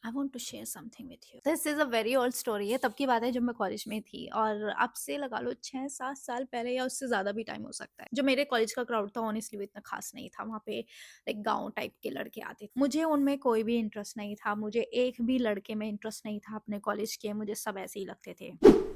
I want to share something with you. This is a very old story है, तब की बात है जब मैं कॉलेज में थी और अब से लगा लो 6-7 साल पहले या उससे ज़्यादा भी टाइम हो सकता है। जो मेरे कॉलेज का क्राउड था ऑनेस्टली वो इतना खास नहीं था। वहाँ पे लाइक गाँव टाइप के लड़के आते थे। मुझे उनमें कोई भी इंटरेस्ट नहीं था, मुझे एक भी लड़के में इंटरेस्ट नहीं था अपने कॉलेज के, मुझे सब ऐसे ही लगते थे।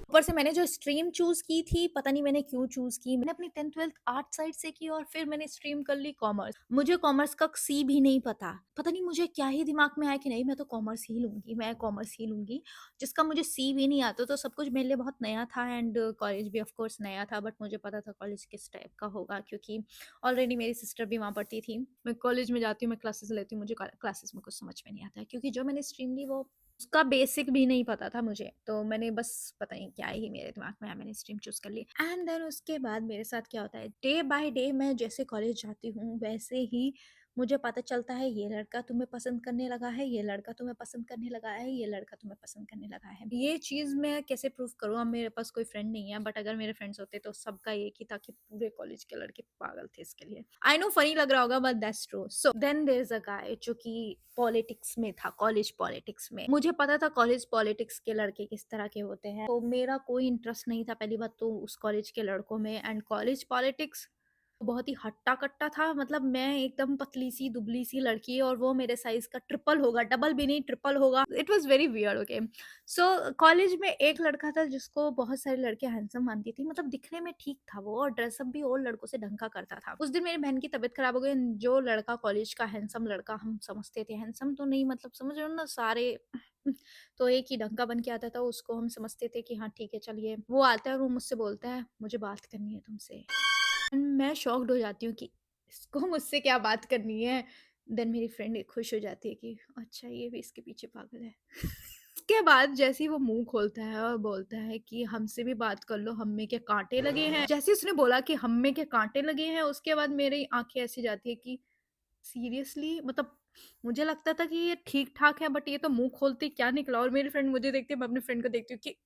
ऊपर से मैंने जो स्ट्रीम चूज़ की थी, पता नहीं मैंने क्यों चूज़ की। मैंने अपनी 10th-12th आर्ट साइड से की और फिर मैंने स्ट्रीम कर ली कॉमर्स। मुझे कॉमर्स का सी भी नहीं पता। पता नहीं मुझे क्या ही दिमाग में आया कि नहीं मैं तो कॉमर्स ही लूँगी, मैं कॉमर्स ही लूँगी। जिसका मुझे सी भी नहीं आता तो सब कुछ मेरे लिए बहुत नया था एंड कॉलेज भी ऑफ कोर्स नया था बट मुझे पता था कॉलेज किस टाइप का होगा क्योंकि ऑलरेडी मेरी सिस्टर भी वहाँ पढ़ती थी। मैं कॉलेज में जाती हूँ, मैं क्लासेस लेती हूँ, मुझे क्लासेस में कुछ समझ में नहीं आता है क्योंकि जो मैंने स्ट्रीम ली वो उसका बेसिक भी नहीं पता था मुझे। तो मैंने बस पता नहीं क्या ही मेरे दिमाग में आया, मैंने स्ट्रीम चूज़ कर ली। एंड देन उसके बाद मेरे साथ क्या होता है, डे बाय डे मैं जैसे कॉलेज जाती हूँ वैसे ही मुझे पता चलता है ये लड़का तुम्हें पसंद करने लगा है, ये लड़का तुम्हें पसंद करने लगा है, ये लड़का तुम्हें पसंद करने लगा है। ये चीज़ मैं कैसे प्रूव करूँ? अब मेरे पास कोई फ्रेंड नहीं है बट अगर मेरे फ्रेंड्स होते तो सबका एक ही था कि पूरे कॉलेज के लड़के पागल थे इसके लिए। आई नो फनी लग रहा होगा but that's true. So then there is a guy जो कि पॉलिटिक्स में था, कॉलेज पॉलिटिक्स में। मुझे पता था कॉलेज पॉलिटिक्स के लड़के किस तरह के होते हैं, तो मेरा कोई इंटरेस्ट नहीं था पहली बात तो उस कॉलेज के लड़कों में एंड कॉलेज पॉलिटिक्स बहुत ही हट्टा-कट्टा था। मतलब मैं एकदम पतली-सी, दुबली-सी लड़की और वो मेरे साइज़ का ट्रिपल होगा, डबल भी नहीं ट्रिपल होगा। It was very weird okay. So college में एक लड़का था जिसको बहुत सारी लड़कियाँ हैंडसम मानती थी। मतलब दिखने में ठीक था वो और ड्रेसअप भी और लड़कों से ढंग का करता था। उस दिन मेरी बहन की तबीयत खराब हो गई। जो लड़का कॉलेज का हैंडसम लड़का हम समझते थे, हैंडसम तो नहीं मतलब समझ रहे हो ना सारे तो एक ही ढंग का बन के आता था, उसको हम समझते थे कि हाँ ठीक है चलिए। वो आता है और वो मुझसे बोलता है, "मुझे बात करनी है तुमसे।" मैं शॉक्ड हो जाती हूँ कि इसको मुझसे क्या बात करनी है। देन मेरी फ्रेंड खुश हो जाती है कि अच्छा ये भी इसके पीछे पागल है। उसके बाद जैसे ही वो मुँह खोलता है और बोलता है कि हमसे भी बात कर लो, हम में क्या काँटे लगे हैं? जैसे ही उसने बोला कि हम में क्या काँटे लगे हैं, उसके बाद मेरी आँखें ऐसी जाती है कि सीरियसली मतलब मुझे लगता था कि ये ठीक-ठाक है बट ये तो मुँह खोलते ही क्या निकला और मेरी फ्रेंड मुझे देखती है, मैं अपनी फ्रेंड को देखती हूँ कि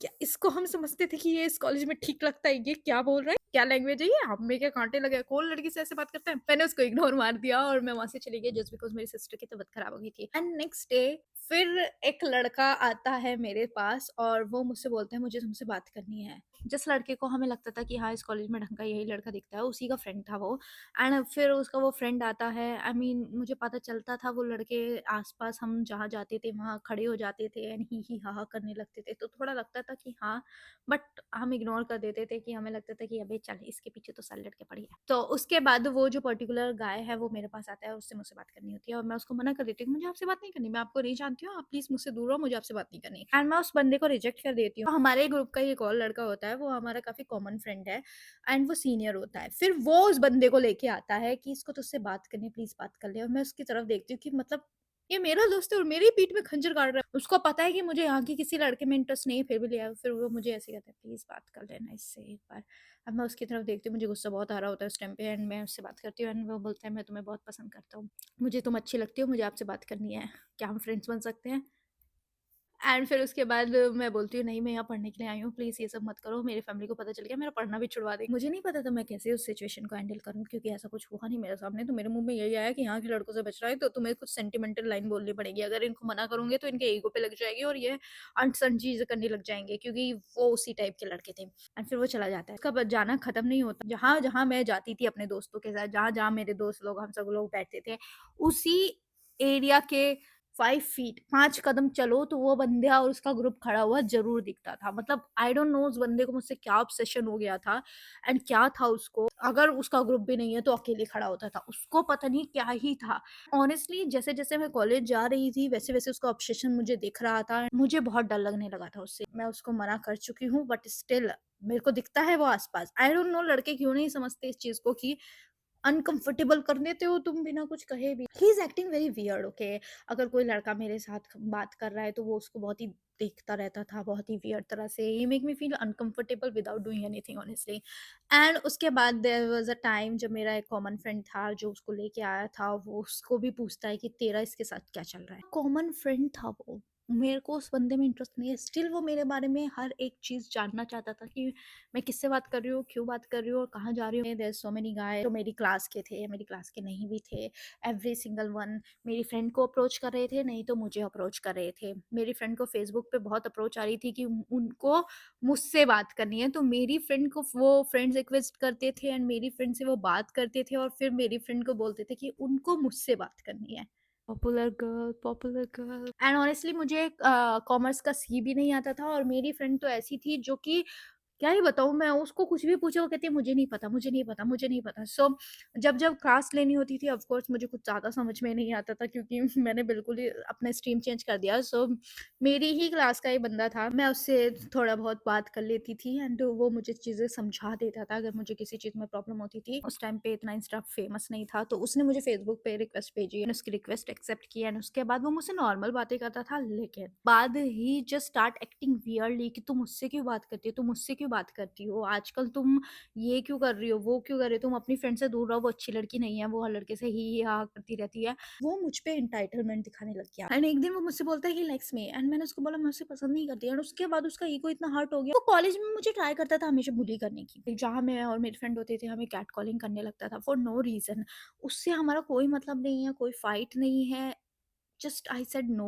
क्या इसको हम समझते थे कि ये इस कॉलेज में ठीक लगता है, ये क्या बोल रहा है? क्या लैंग्वेज है ये? हम में क्या काँटे लगे हैं? कौन लड़की से ऐसे बात करता है? मैंने उसको इग्नोर मार दिया और मैं वहाँ से चली गई जस्ट बिकॉज़ मेरी सिस्टर की तबीयत खराब हो गई थी। एंड नेक्स्ट डे फिर एक लड़का आता है मेरे पास और वो मुझसे बोलता है मुझे तुमसे बात करनी है। जिस लड़के को हमें लगता था कि हाँ, इस कॉलेज में ढंग का यही लड़का दिखता है, उसी का फ्रेंड था वो। एंड फिर उसका वो फ्रेंड आता है आई मीन मुझे पता चलता था वो लड़के आस-पास हम जहाँ जाते थे वहाँ खड़े हो जाते थे एंड ही, हा करने लगते थे। तो थोड़ा लगता था कि हाँ, बट हम इग्नोर कर देते थे कि हमें लगता था कि अबे चल इसके पीछे तो सारे लड़के पड़े हैं। तो उसके बाद वो जो पर्टिकुलर गाय है वो मेरे पास आता है, उससे मुझसे बात करनी होती है और मैं उसको मना कर देती हूँ, मुझे आपसे बात नहीं करनी, मैं आपको नहीं जानती हूँ, आप प्लीज़ मुझसे दूर रहो, मुझे आपसे बात नहीं करनी। एंड मैं उस बंदे को रिजेक्ट कर देती हूँ। हमारे ग्रुप का ही एक और लड़का होता है, वो हमारा काफ़ी कॉमन फ्रेंड है एंड वो सीनियर होता है। फिर वो उस बंदे को लेके आता है कि इसको तुझसे बात करनी है, प्लीज़ बात कर ले और मैं उसकी तरफ देखती हूँ कि मतलब ये मेरा दोस्त है और मेरी पीठ में खंजर गाड़ रहा है। उसको पता है कि मुझे यहाँ की किसी लड़के में इंटरेस्ट नहीं है, फिर भी ले आया। फिर वो मुझे ऐसे कहता है, "प्लीज़ बात कर लेना इससे एक बार।" अब मैं उसकी तरफ देखती हूँ, मुझे गुस्सा बहुत आ रहा होता है उस टाइम पे एंड मैं उससे बात करती हूँ एंड वो बोलता है, "मैं तुम्हें बहुत पसंद करता हूँ। मुझे तुम अच्छी लगती हो, मुझे आपसे बात करनी है। क्या हम फ्रेंड्स बन सकते हैं?" एंड फिर उसके बाद मैं बोलती हूँ नहीं मैं यहाँ पढ़ने के लिए आई हूँ प्लीज़ ये सब मत करो मेरी फैमिली को पता चल गया मेरा पढ़ना भी छुड़वा देंगे। मुझे नहीं पता था मैं कैसे उस सिचुएशन को हैंडल करूँ क्योंकि ऐसा कुछ हुआ नहीं मेरे सामने तो मेरे मुंह में यही आया कि यहाँ के लड़कों से बच रहा है तो तुम्हें कुछ सेंटिमेंटल लाइन बोलनी पड़ेगी अगर इनको मना करूंगे तो इनके ईगो पे लग जाएगी और ये अनसन चीजें करने लग जाएंगे क्योंकि वो उसी टाइप के लड़के थे। एंड फिर वो चला जाता है उसका जाना खत्म नहीं होता। जहाँ जहाँ मैं जाती थी अपने दोस्तों के साथ जहाँ जहाँ मेरे दोस्त लोग हम सब लोग बैठते थे उसी एरिया के 5 फीट 5 कदम चलो तो वो बंदा और उसका ग्रुप खड़ा हुआ ज़रूर दिखता था। मतलब आई डोंट नो उस बंदे को मुझसे क्या ऑब्सेशन हो गया था एंड क्या था उसको, अगर उसका ग्रुप भी नहीं है तो अकेले खड़ा होता था। उसको पता नहीं क्या ही था। ऑनेस्टली जैसे-जैसे मैं कॉलेज जा रही थी वैसे-वैसे उसका ऑब्सेशन मुझे दिख रहा था। मुझे बहुत डर लगने लगा था उससे। मैं उसको मना कर चुकी हूँ बट स्टिल मेरे को दिखता है वो आस-पास। आई डोंट नो लड़के क्यों नहीं समझते इस चीज़ को कि अनकंफर्टेबल कर देते हो तुम बिना कुछ कहे भी। He is acting very weird okay. अगर कोई लड़का मेरे साथ बात कर रहा है तो वो उसको बहुत ही देखता रहता था, बहुत ही वियर्ड तरह से। He make me feel uncomfortable without doing anything honestly. And उसके बाद देयर वाज़ अ टाइम जब मेरा एक कॉमन फ्रेंड था जो उसको लेके आया था, वो उसको भी पूछता है कि तेरा इसके साथ क्या चल रहा है? कॉमन फ्रेंड था वो। मेरे को उस बंदे में इंटरेस्ट नहीं है। स्टिल वो मेरे बारे में हर एक चीज़ जानना चाहता था कि मैं किससे बात कर रही हूँ, क्यों बात कर रही हूँ और कहाँ जा रही हूँ। देयर सो मेनी गाय जो मेरी क्लास के थे, मेरी क्लास के नहीं भी थे। एवरी सिंगल वन मेरी फ्रेंड को अप्रोच कर रहे थे, नहीं तो मुझे अप्रोच कर रहे थे। मेरी फ्रेंड को फेसबुक पे बहुत अप्रोच आ रही थी कि उनको मुझसे बात करनी है, तो मेरी फ्रेंड को वो फ्रेंड्स रिक्वेस्ट करते थे एंड मेरी फ्रेंड से वो बात करते थे और फिर मेरी फ्रेंड को बोलते थे कि उनको मुझसे बात करनी है। पॉपुलर गर्ल एंड ऑनेस्टली मुझे कॉमर्स का सी भी नहीं आता था और मेरी फ्रेंड तो ऐसी थी जो कि क्या ही बताऊँ मैं, उसको कुछ भी पूछो वो कहती है मुझे नहीं पता, मुझे नहीं पता, मुझे नहीं पता। सो जब क्लास लेनी होती थी ऑफ कोर्स मुझे कुछ ज़्यादा समझ में नहीं आता था क्योंकि मैंने बिल्कुल ही अपना स्ट्रीम चेंज कर दिया। सो मेरी ही क्लास का ही बंदा था, मैं उससे थोड़ा बहुत बात कर लेती थी एंड वो मुझे चीज़ें समझा देता था अगर मुझे किसी चीज़ में प्रॉब्लम होती थी। उस टाइम पे इतना इंस्टा फेमस नहीं था, तो उसने मुझे फेसबुक पे रिक्वेस्ट भेजी एंड उसकी रिक्वेस्ट एक्सेप्ट की एंड उसके बाद वो मुझसे नॉर्मल बातें करता था, लेकिन बाद ही जस्ट स्टार्ट एक्टिंग वियर्डली कि तुम मुझसे क्यों बात करती हो, तुम मुझसे क्यों बात करती हो, आजकल तुम ये क्यों कर रही हो, वो क्यों कर रही हो, तुम अपनी फ्रेंड से दूर रहो, वो अच्छी लड़की नहीं है, वो हर लड़के से ही हा करती रहती है। वो मुझ पे एंटाइटलमेंट दिखाने लग गया एंड एक दिन वो मुझसे बोलता है ही लाइक्स मी एंड मैंने उसको बोला मैं उसे पसंद नहीं करती एंड उसके बाद उसका ईगो इतना हर्ट हो गया। वो कॉलेज में मुझे ट्राई करता था हमेशा बुली करने की, जहाँ मैं और मेरे फ्रेंड होते थे हमें कैट कॉलिंग करने लगता था फॉर नो रीजन। उससे हमारा कोई मतलब नहीं है, कोई फाइट नहीं है, जस्ट आई सेड नो।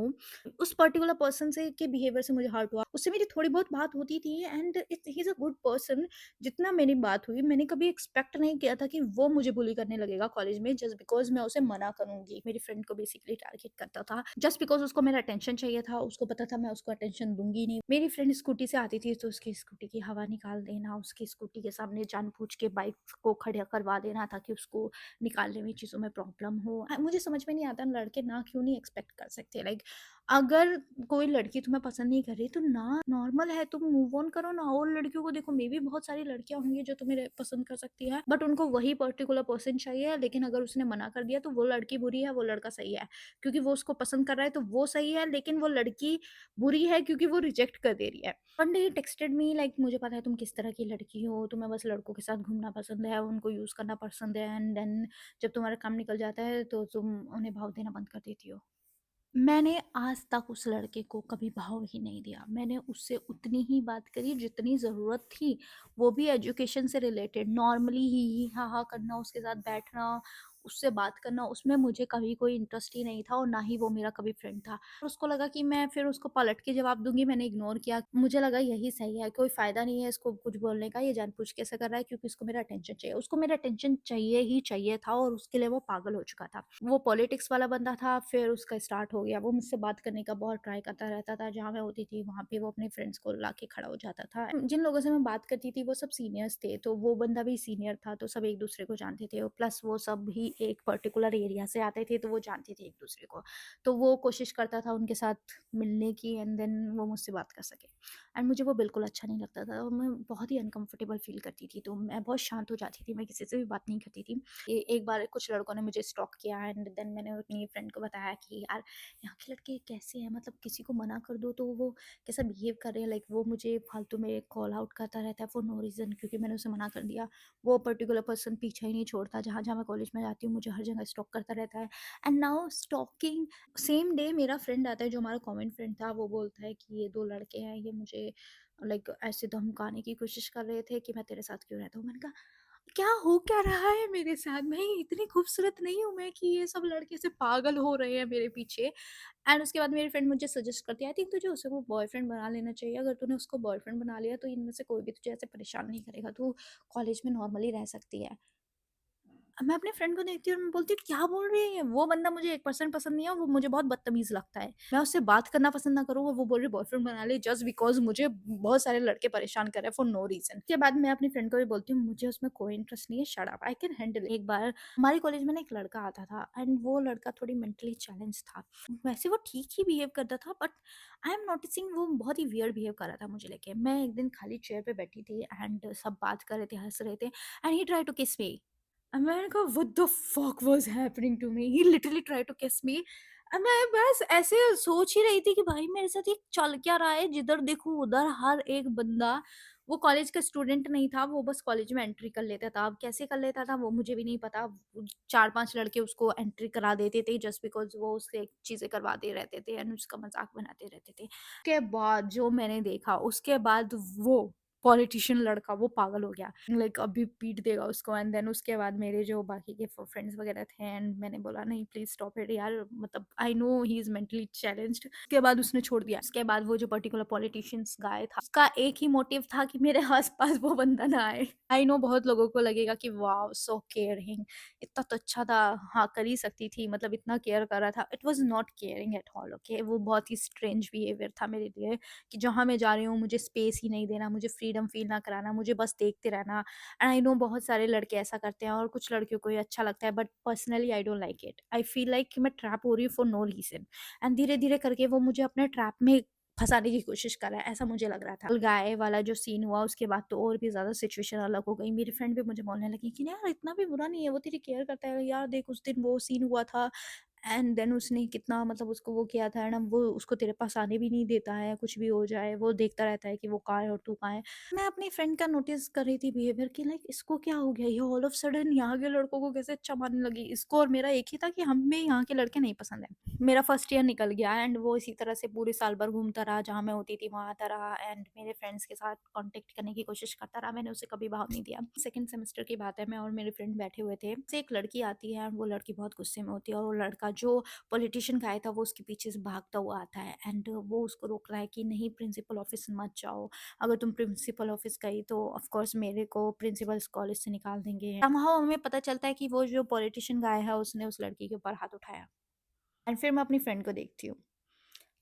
उस पर्टिकुलर पर्सन से के बिहेवियर से मुझे हर्ट हुआ। उससे मेरी थोड़ी बहुत बात होती थी and he is a good person. जितना मेरी बात हुई मैंने कभी एक्सपेक्ट नहीं किया था कि वो मुझे बुली करने लगेगा कॉलेज में जस्ट बिकॉज़ मैं उसे मना करूँगी। मेरी फ्रेंड को बेसिकली टारगेट करता था जस्ट बिकॉज़ उसको मेरा अटेंशन चाहिए था। उसको पता था मैं उसको अटेंशन दूँगी नहीं। मेरी फ्रेंड स्कूटी से आती थी तो उसकी स्कूटी की हवा निकाल देना, उसकी स्कूटी के सामने जानबूझ के बाइक को खड़ा करवा देना ताकि उसको निकालने में चीज़ों में प्रॉब्लम हो। मुझे समझ में नहीं आता लड़के ना क्यों नहीं एक्सपेक्ट कर सकते। लाइक अगर कोई लड़की तुम्हें पसंद नहीं कर रही तो ना नॉर्मल है, तुम मूव ऑन करो ना। और लड़कियों को देखो, मे बी बहुत सारी लड़कियां होंगी जो तुम्हें पसंद कर सकती है बट उनको वही पर्टिकुलर पर्सन चाहिए, लेकिन अगर उसने मना कर दिया तो वो लड़की बुरी है, वो लड़का सही है क्योंकि वो उसको पसंद कर रहा है, तो वो सही है, लेकिन वो लड़की बुरी है क्योंकि वो रिजेक्ट कर दे रही है। वन डे ही टेक्स्टेड मी लाइक मुझे पता है तुम किस तरह की लड़की हो, तुम्हें बस लड़कों के साथ घूमना पसंद है, उनको यूज करना पसंद है एंड देन जब तुम्हारा काम निकल जाता है तो तुम उन्हें भाव देना बंद कर देती हो। मैंने आज तक उस लड़के को कभी भाव ही नहीं दिया। मैंने उससे उतनी ही बात करी जितनी ज़रूरत थी, वो भी एजुकेशन से रिलेटेड नॉर्मली ही हा-हा करना, उसके साथ बैठना, उससे बात करना, उसमें मुझे कभी कोई इंटरेस्ट ही नहीं था और ना ही वो मेरा कभी फ्रेंड था। उसको लगा कि मैं फिर उसको पलट के जवाब दूँगी, मैंने इग्नोर किया। मुझे लगा यही सही है, कोई फ़ायदा नहीं है इसको कुछ बोलने का, ये जानबूझ के ऐसा कर रहा है क्योंकि उसको मेरा अटेंशन चाहिए। उसको मेरा अटेंशन चाहिए ही चाहिए था और उसके लिए वो पागल हो चुका था। वो पॉलिटिक्स वाला बंदा था, फिर उसका स्टार्ट हो गया। वो मुझसे बात करने का बहुत ट्राई करता रहता था, जहाँ मैं होती थी वहाँ पे वो अपने फ्रेंड्स को लाके खड़ा हो जाता था। जिन लोगों से मैं बात करती थी वो सब सीनियर्स थे, तो वो बंदा भी सीनियर था, तो सब एक-दूसरे को जानते थे और प्लस वो सब भी एक पर्टिकुलर एरिया से आते थे, तो वो जानते थे एक-दूसरे को। तो वो कोशिश करता था उनके साथ मिलने की एंड देन वो मुझसे बात कर सके। एंड मुझे वो बिल्कुल अच्छा नहीं लगता था और मैं बहुत ही अनकंफर्टेबल फ़ील करती थी, तो मैं बहुत शांत हो जाती थी, मैं किसी से भी बात नहीं करती थी। एक बार कुछ लड़कों ने मुझे स्टॉक किया एंड देन मैंने अपनी फ्रेंड को बताया कि यार यहाँ के लड़के कैसे हैं, मतलब किसी को मना कर दो तो वो कैसा बिहेव कर रहे हैं, लाइक वो मुझे फालतू में कॉल आउट करता रहता है फॉर नो रीज़न क्योंकि मैंने उसे मना कर दिया। वो पर्टिकुलर पर्सन पीछा ही नहीं छोड़ता, जहाँ जहाँ मैं कॉलेज में जाती हूँ मुझे हर जगह स्टॉक करता रहता है। And now stalking same day मेरा फ्रेंड आता है जो हमारा कॉमन फ्रेंड था, वो बोलता है कि ये दो लड़के हैं, ये मुझे लाइक ऐसे धमकाने की कोशिश कर रहे थे कि मैं तेरे साथ क्यों रहता हूँ। मैंने कहा क्या हो क्या रहा है मेरे साथ? मैं इतनी खूबसूरत नहीं हूँ मैं कि ये सब लड़के ऐसे पागल हो रहे हैं मेरे पीछे। एंड उसके बाद मेरी फ्रेंड मुझे सजेस्ट करती है, आई थिंक तुझे उसे वो बॉयफ्रेंड बना लेना चाहिए। अगर तूने उसको बॉयफ्रेंड बना लिया तो इनमें से कोई भी तुझे ऐसे परेशान नहीं करेगा। तू कॉलेज में नॉर्मली रह सकती है। मैं अपने फ्रेंड को देखती हूँ और मैं बोलती हूँ क्या बोल रही है ये? वो बंदा मुझे 1% पसंद नहीं है, वो मुझे बहुत बदतमीज़ लगता है। मैं उससे बात करना पसंद ना करूँ और वो बोल रही है बॉयफ्रेंड बना ले जस्ट बिकॉज़ मुझे बहुत सारे लड़के परेशान कर रहे हैं फॉर नो रीज़न। उसके बाद मैं अपनी फ्रेंड को भी बोलती हूँ मुझे उसमें कोई इंटरेस्ट नहीं है, shut up I can handle. एक बार हमारे कॉलेज में ना एक लड़का आता था एंड वो लड़का थोड़ी मेंटली चैलेंज्ड था। वैसे वो ठीक ही बिहेव करता था बट आई एम नोटिसिंग वो बहुत ही वियर्ड बिहेव कर रहा था मुझे लेके। मैं एक दिन खाली चेयर पे बैठी थी एंड सब बात कर रहे थे, हँस रहे थे and he tried to kiss me. मैंने कहा what the fuck was happening to me, he literally tried to kiss me. मैं बस ऐसे सोच ही रही थी कि भाई मेरे साथ ये चल क्या रहा है, जिधर देखूं उधर हर एक बंदा वो कॉलेज का स्टूडेंट नहीं था, वो बस कॉलेज में एंट्री कर लेता था। अब कैसे कर लेता था वो मुझे भी नहीं पता। 4-5 लड़के उसको एंट्री करा देते थे जस्ट बिकॉज़ वो उससे चीज़ें करवाते रहते थे एंड उसका मज़ाक बनाते रहते थे। उसके बाद जो मैंने देखा, उसके बाद वो पॉलिटिशियन लड़का वो पागल हो गया। लाइक अभी पीट देगा उसको एंड देन उसके बाद मेरे जो बाकी के फ्रेंड्स वगैरह थे एंड मैंने बोला नहीं प्लीज़ स्टॉप इट यार, मतलब I know he is mentally challenged. उसके बाद उसने छोड़ दिया। उसके बाद वो जो पर्टिकुलर पॉलिटिशियंस गाय था, उसका एक ही मोटिव था कि मेरे आस-पास वो बंदा ना आए। आई नो बहुत लोगों को लगेगा कि वॉव सो केयरिंग, इतना तो अच्छा था, हाँ, कर ही सकती थी, मतलब इतना केयर कर रहा था। It was not caring at all, okay. वो बहुत ही स्ट्रेंज बिहेवियर था मेरे लिए कि जहाँ मैं जा रही हूँ मुझे स्पेस ही नहीं देना, मुझे फ्रीडम फील ना कराना, मुझे बस देखते रहना। एंड आई नो बहुत सारे लड़के ऐसा करते हैं और कुछ लड़कियों को ये अच्छा लगता है, but personally I don't like it. I feel like कि मैं ट्रैप हो रही हूँ फॉर नो रीज़न एंड धीरे-धीरे करके वो मुझे अपने ट्रैप में फँसाने की कोशिश कर रहा है, ऐसा मुझे लग रहा था। गाय वाला जो सीन हुआ उसके बाद तो और भी ज़्यादा सिचुएशन अलग हो गई। मेरी फ्रेंड भी मुझे बोलने लगी कि यार इतना भी बुरा नहीं है, वो तेरी केयर करता है, यार देख उस दिन वो सीन हुआ था एंड देन उसने कितना मतलब उसको वो किया था ना, वो उसको तेरे पास आने भी नहीं देता है, कुछ भी हो जाए, वो देखता रहता है कि वो कहाँ है और तू कहाँ है। मैं अपनी फ्रेंड का नोटिस कर रही थी बिहेवियर कि लाइक इसको क्या हो गया, ये ऑल ऑफ सडन यहाँ के लड़कों को कैसे अच्छा मानने लगी। इसको और मेरा एक ही था कि हमें यहाँ के लड़के नहीं पसंद है। मेरा फर्स्ट ईयर निकल गया एंड वो इसी तरह से पूरे साल भर घूमता रहा, जहाँ मैं होती थी वहाँ आता रहा एंड मेरे फ्रेंड्स के साथ कांटेक्ट करने की कोशिश करता रहा। मैंने उसे कभी भाव नहीं दिया। सेकंड सेमेस्टर की बात है, मैं और मेरे फ्रेंड बैठे हुए थे, से एक लड़की आती है और वो लड़की बहुत गुस्से में होती है और वो लड़का जो पॉलिटिशियन का आया था वो उसके पीछे से भागता हुआ आता है एंड वो उसको रोक रहा है कि नहीं प्रिंसिपल ऑफिस मत जाओ, अगर तुम प्रिंसिपल ऑफिस गई तो ऑफ कोर्स मेरे को प्रिंसिपल कॉलेज से निकाल देंगे। somehow हमें पता चलता है कि वो जो पॉलिटिशियन गाय है उसने उस लड़की के ऊपर हाथ उठाया एंड फिर मैं अपनी फ्रेंड को देखती हूँ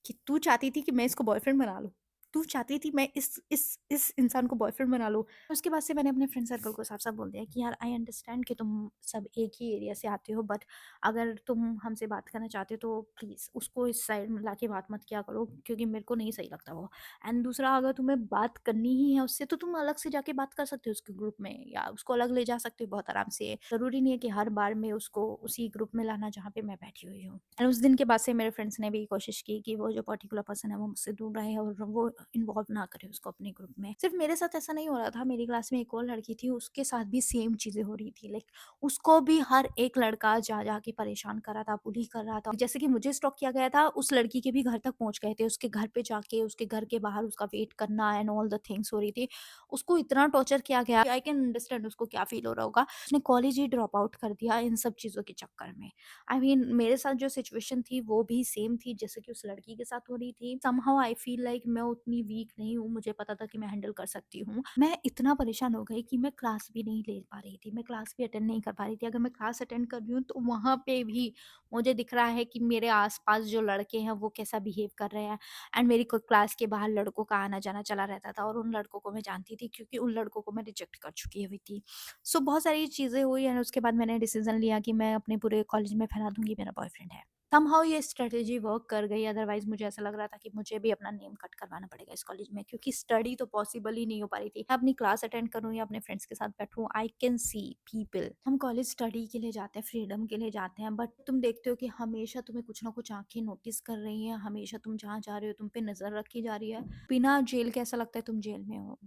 कि तू चाहती थी कि मैं इसको बॉयफ्रेंड बना लूँ। तू चाहती थी मैं इस इंसान को बॉयफ्रेंड बना लूँ। उसके बाद से मैंने अपने फ्रेंड सर्कल को साफ-साफ बोल दिया कि यार आई अंडरस्टैंड कि तुम सब एक ही एरिया से आते हो, बट अगर तुम हमसे बात करना चाहते हो तो प्लीज़ उसको इस साइड में लाके बात मत किया करो क्योंकि मेरे को नहीं सही लगता वो। एंड दूसरा, अगर तुम्हें बात करनी ही है उससे तो तुम अलग से जाके बात कर सकते हो उसके ग्रुप में या उसको अलग ले जा सकते हो बहुत आराम से। ज़रूरी नहीं है कि हर बार में उसको उसी ग्रुप में लाना जहाँ पे मैं बैठी हुई हूँ। एंड उस दिन के बाद से मेरे फ्रेंड्स ने भी कोशिश की कि वो जो पर्टिकुलर पर्सन है वो मुझसे दूर रहे और वो इन्वॉल्व ना करे उसको अपने ग्रुप में। सिर्फ मेरे साथ ऐसा नहीं हो रहा था, मेरी क्लास में एक और लड़की थी, उसके साथ भी सेम चीज़ें हो रही थी। लाइक उसको भी हर एक लड़का जा के परेशान कर रहा था, बुली कर रहा था। जैसे कि मुझे स्टॉक किया गया था, उस लड़की के भी घर तक पहुँच गए थे। उसके घर पे जाके उसके घर के बाहर उसका वेट करना एंड ऑल द थिंग्स हो रही थी। उसको इतना टॉर्चर किया गया, आई कैन अंडरस्टैंड उसको क्या फ़ील हो रहा होगा। उसने कॉलेज ही ड्रॉप आउट कर दिया इन सब चीज़ों के चक्कर में। आई मीन मेरे साथ जो सिचुएशन थी वो भी सेम थी जैसे कि उस लड़की के साथ हो रही थी। समहाउ आई फील लाइक मैं उतनी वीक नहीं हूँ, मुझे पता था कि मैं हैंडल कर सकती हूँ। मैं इतना परेशान हो गई कि मैं क्लास भी नहीं ले पा रही थी, मैं क्लास भी अटेंड नहीं कर पा रही थी। अगर मैं क्लास अटेंड कर रही हूँ तो वहाँ पे भी मुझे दिख रहा है कि मेरे आस-पास जो लड़के हैं वो कैसा बिहेव कर रहे हैं एंड मेरी क्लास के बाहर लड़कों का आना-जाना चला रहता था और उन लड़कों को मैं जानती थी क्योंकि उन लड़कों को मैं रिजेक्ट कर चुकी हुई थी। सो बहुत सारी चीज़ें हुई एंड उसके बाद मैंने डिसीजन लिया कि मैं अपने पूरे कॉलेज में फैला दूँगी मेरा बॉयफ्रेंड है। समहाउ ये स्ट्रैटेजी वर्क कर गई, अदरवाइज़ मुझे ऐसा लग रहा था कि मुझे भी अपना नेम कट करवाना पड़ेगा इस कॉलेज में क्योंकि स्टडी तो पॉसिबल ही नहीं हो पा रही थी। मैं अपनी क्लास अटेंड करूँ या अपने फ्रेंड्स के साथ बैठूँ, आई कैन सी पीपल। हम कॉलेज स्टडी के लिए जाते हैं, फ्रीडम के लिए जाते हैं, बट तुम देखते हो कि हमेशा तुम्हें कुछ ना कुछ आँखें नोटिस कर रही हैं, हमेशा तुम जहाँ जा रहे हो तुम पे नज़र रखी जा रही है। बिना जेल के ऐसा लगता है तुम जेल में हो।